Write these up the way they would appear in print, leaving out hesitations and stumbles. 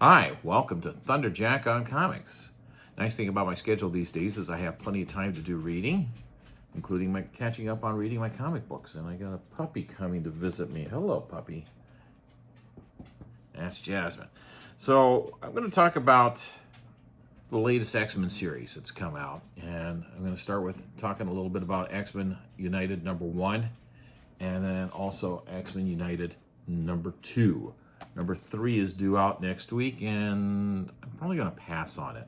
Hi, welcome to Thunderjack on Comics. Nice thing about my schedule these days is I have plenty of time to do reading, including catching up on reading my comic books. And I got a puppy coming to visit me. Hello, puppy. That's Jasmine. So I'm going to talk about the latest X-Men series that's come out. And I'm going to start with talking a little bit about X-Men United #1, and then also X-Men United #2. #3 is due out next week, and I'm probably going to pass on it.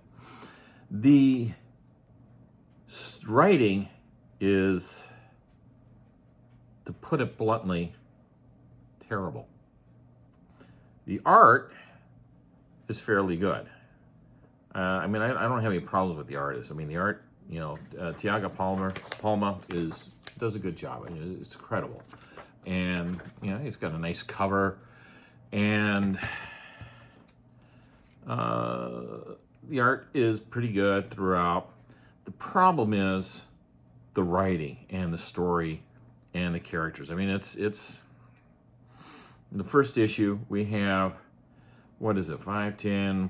The writing is, to put it bluntly, terrible. The art is fairly good. I don't have any problems with the artist. I mean, the art, Tiago Palma does a good job. It's incredible, and he's got a nice cover. And the art is pretty good throughout. The problem is the writing and the story and the characters. I mean, it's in the first issue we have, what is it, 5, 10,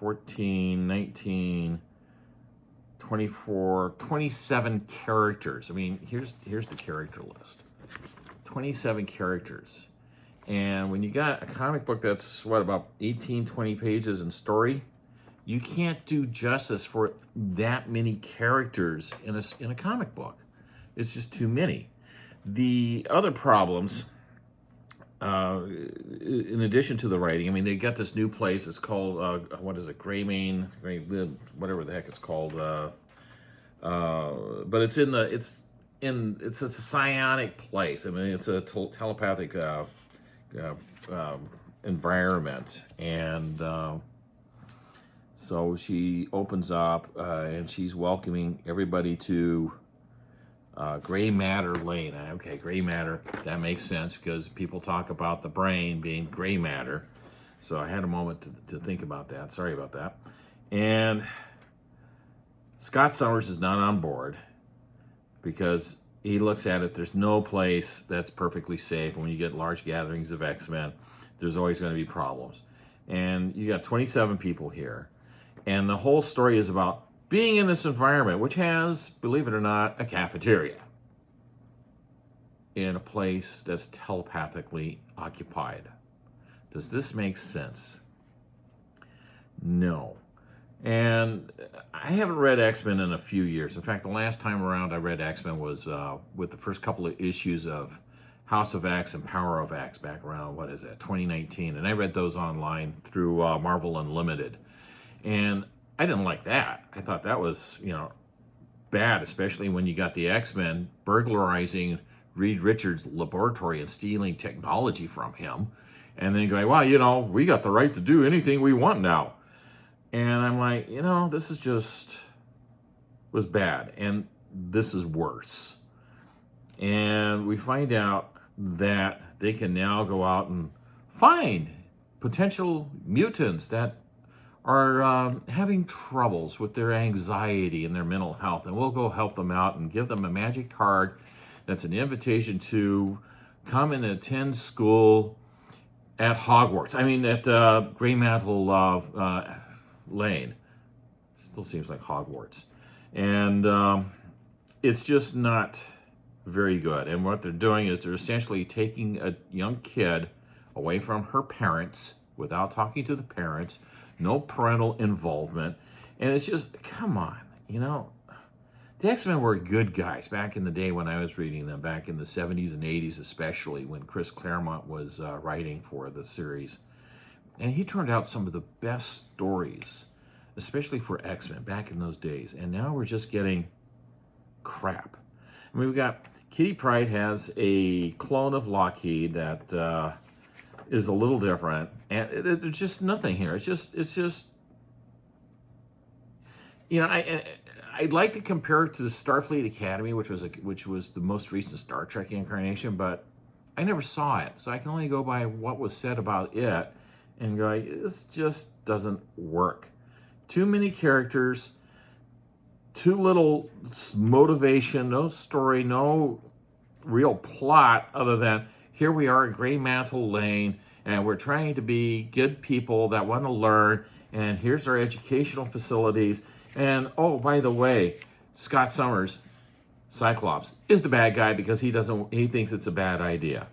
14, 19, 24, 27 characters. I mean, here's the character list. 27 characters. And when you got a comic book that's, about 18, 20 pages in story, you can't do justice for that many characters in a comic book. It's just too many. The other problems, in addition to the writing, I mean, they got this new place. It's called, Graymatter, whatever the heck it's called. But it's it's a psionic place. I mean, it's a telepathic environment, and so she opens up and she's welcoming everybody to Graymatter Lane. Okay, Graymatter, that makes sense because people talk about the brain being gray matter. So I had a moment to think about that. Sorry about that. And Scott Summers is not on board because he looks at it, there's no place that's perfectly safe. When you get large gatherings of X-Men, there's always going to be problems. And you got 27 people here. And the whole story is about being in this environment, which has, believe it or not, a cafeteria in a place that's telepathically occupied. Does this make sense? No. And I haven't read X-Men in a few years. In fact, the last time around I read X-Men was with the first couple of issues of House of X and Power of X back around, 2019. And I read those online through Marvel Unlimited. And I didn't like that. I thought that was, bad, especially when you got the X-Men burglarizing Reed Richards' laboratory and stealing technology from him. And then going, well, we got the right to do anything we want now. And I'm like, this was bad. And this is worse. And we find out that they can now go out and find potential mutants that are having troubles with their anxiety and their mental health. And we'll go help them out and give them a magic card that's an invitation to come and attend school at Hogwarts. At Graymantle Lane. Still seems like Hogwarts. And it's just not very good. And what they're doing is they're essentially taking a young kid away from her parents without talking to the parents, no parental involvement. And it's just, come on, The X-Men were good guys back in the day when I was reading them, back in the 70s and 80s, especially when Chris Claremont was writing for the series. And he turned out some of the best stories, especially for X-Men back in those days. And now we're just getting crap. We've got Kitty Pryde has a clone of Lockheed that is a little different, and there's just nothing here. It's just I'd like to compare it to the Starfleet Academy, which was the most recent Star Trek incarnation, but I never saw it, so I can only go by what was said about it and go, this just doesn't work. Too many characters, too little motivation, no story, no real plot other than here we are at Graymantle Lane, and we're trying to be good people that want to learn, and here's our educational facilities. And oh, by the way, Scott Summers, Cyclops, is the bad guy because he thinks it's a bad idea.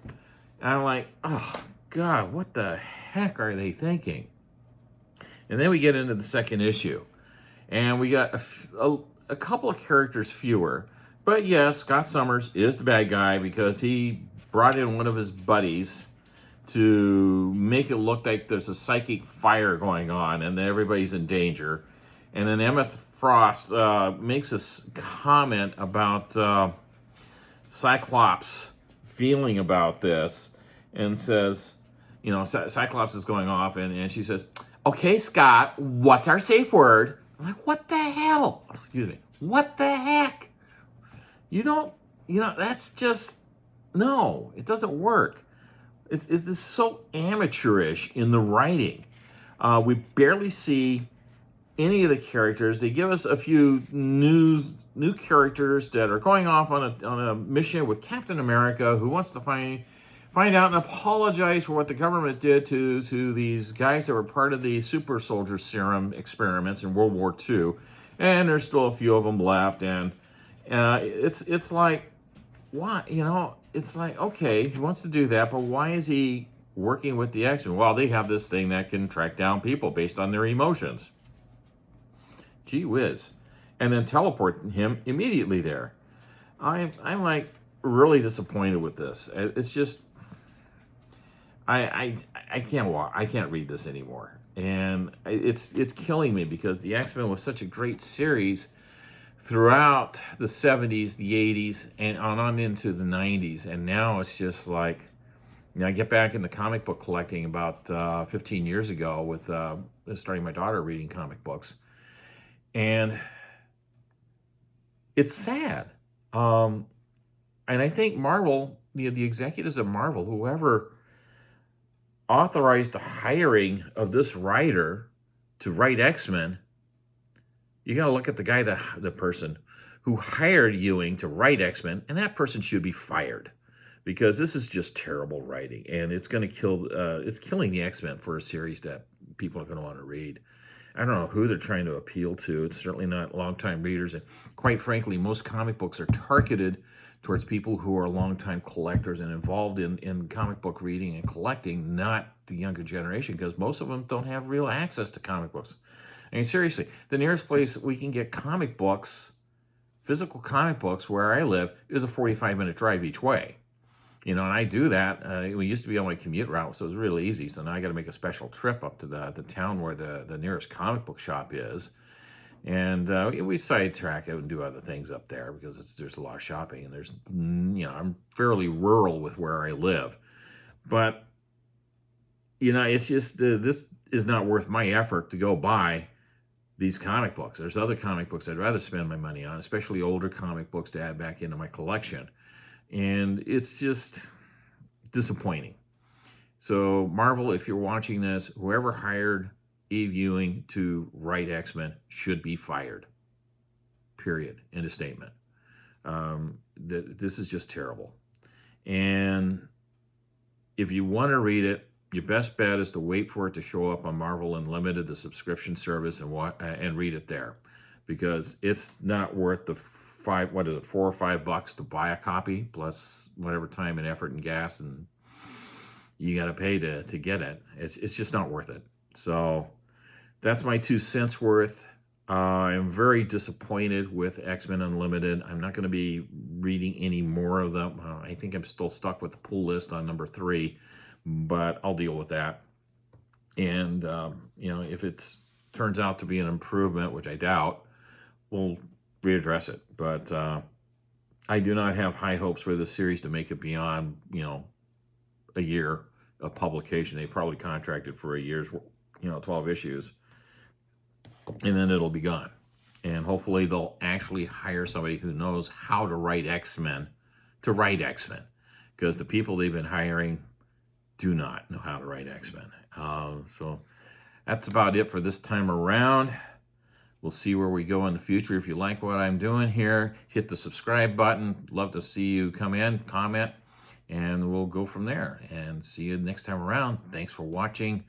And I'm like, oh God, what the heck are they thinking? And then we get into the second issue, and we got a couple of characters fewer. But yes, Scott Summers is the bad guy because he brought in one of his buddies to make it look like there's a psychic fire going on and that everybody's in danger. And then Emma Frost makes a comment about Cyclops feeling about this and says, you know, Cyclops is going off, and she says, okay, Scott, what's our safe word? I'm like, what the hell? Excuse me. What the heck? You don't, that's just, no, it doesn't work. It's just so amateurish in the writing. We barely see any of the characters. They give us a few new characters that are going off on a mission with Captain America, who wants to find out and apologize for what the government did to these guys that were part of the super soldier serum experiments in World War II. And there's still a few of them left, and it's like, why? It's like, okay, he wants to do that, but why is he working with the X-Men? Well, they have this thing that can track down people based on their emotions. Gee whiz. And then teleport him immediately there. I'm like really disappointed with this. It's just, I can't read this anymore. And it's killing me because the X-Men was such a great series throughout the 70s, the 80s, and on into the 90s. And now it's just like, I get back into comic book collecting about 15 years ago with starting my daughter reading comic books. And it's sad. And I think Marvel, the executives of Marvel, whoever authorized the hiring of this writer to write X-Men, you got to look at the person who hired Ewing to write X-Men, and that person should be fired because this is just terrible writing, and it's going to it's killing the X-Men for a series that people are going to want to read. I don't know who they're trying to appeal to. It's certainly not longtime readers, and quite frankly, most comic books are targeted towards people who are longtime collectors and involved in comic book reading and collecting, not the younger generation, because most of them don't have real access to comic books. I mean, seriously, the nearest place we can get comic books, physical comic books, where I live, is a 45-minute drive each way. And I do that. We used to be on my commute route, so it was really easy. So now I got to make a special trip up to the town where the nearest comic book shop is. And we sidetrack it and do other things up there because there's a lot of shopping. And there's, I'm fairly rural with where I live. But, it's just, this is not worth my effort to go buy these comic books. There's other comic books I'd rather spend my money on, especially older comic books to add back into my collection. And it's just disappointing. So Marvel, if you're watching this, whoever hired Eve Ewing to write X-Men should be fired. Period. End of statement. This is just terrible. And if you want to read it, your best bet is to wait for it to show up on Marvel Unlimited, the subscription service, and read it there, because it's not worth the $4 or $5 to buy a copy, plus whatever time and effort and gas and you got to pay to get it. It's just not worth it. So that's my 2 cents worth. I'm very disappointed with X-Men Unlimited. I'm not going to be reading any more of them. I think I'm still stuck with the pull list on number 3, but I'll deal with that. And, if it turns out to be an improvement, which I doubt, we'll readdress it. But I do not have high hopes for this series to make it beyond, a year of publication. They probably contracted for a year's, 12 issues. And then it'll be gone. And hopefully they'll actually hire somebody who knows how to write X-Men to write X-Men. Because the people they've been hiring do not know how to write X-Men. So that's about it for this time around. We'll see where we go in the future. If you like what I'm doing here, hit the subscribe button. Love to see you come in, comment, and we'll go from there. And see you next time around. Thanks for watching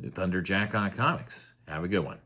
Thunderjack on Comics. Have a good one.